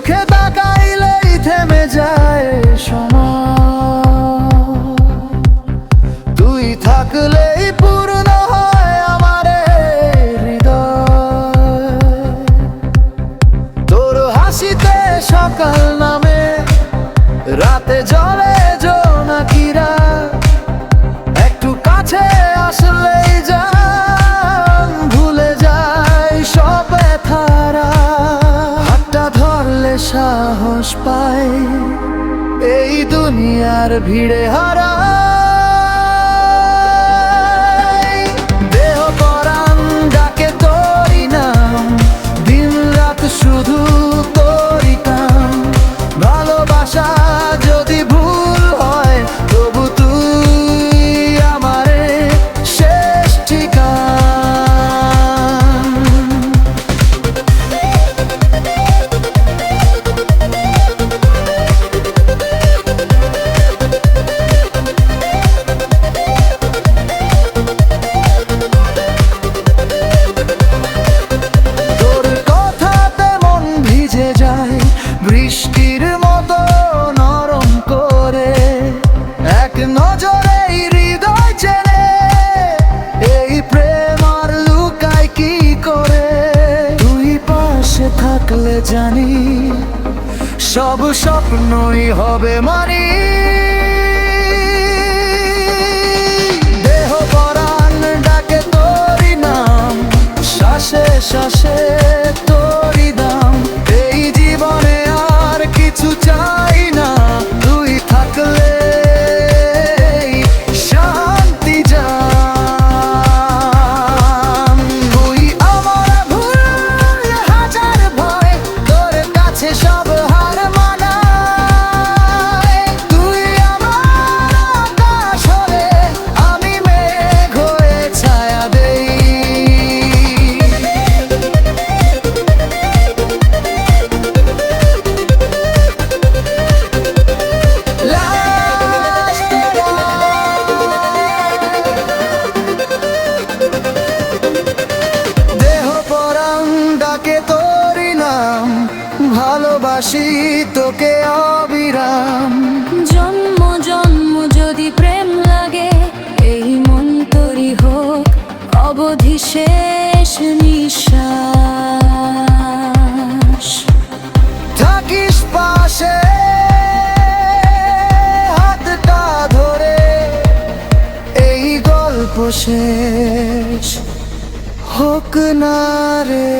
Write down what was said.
চোখে তাকাইলেই থেমে যায় সময়। তুই থাকলেই পূর্ণ হয় আমার হৃদয়। তোর হাসিতে সকাল নামে, রাতে জ্বলে জোনাকিরা। একটু কাছে আসলেই জান ভুলে যায় সব ব্যথারা। হাতটা ধরলে সাহস পাই এই দুনিয়ার ভিড়ে হারাই। দেহ পরাণ ডাকে তোরি নাম, দিন রাত শুধু তোরি কাম। ভালোবাসা যদি ভুল হয় তবু তুই আমারে শেষ ঠিকান। তোর কথাতে মন ভিজে যায় বৃষ্টির মতো নরম করে। এক নজরেই হৃদয় চেনে এই প্রেম আর লুকায় কি করে। তুই পাশে থাকলে জানি সব স্বপ্নই হবে মানি। দেহ পরাণ ডাকে তোরি নাম, শ্বাসে শ্বাসে তোরি দাম। এই জীবনে আর কিছু চাই না, তুই থাকলে শান্তি জান। তুই আমার ভুল হাজার ভয়, তোর কাছে সব হার মানায়। তুই আমার আকাশ হলে আমি মেঘ হয়ে ছায়া দেই। দেহ পরাণ ডাকে তোরি নাম, ভালোবাসি তোকে অবিরাম। জন্ম জন্ম যদি প্রেম লাগে, এই মন তরি হোক অবধি শেষ নিঃশ্বাস। থাকিস পাশে হাতটা ধরে, এই গল্প শেষ হোক না রে।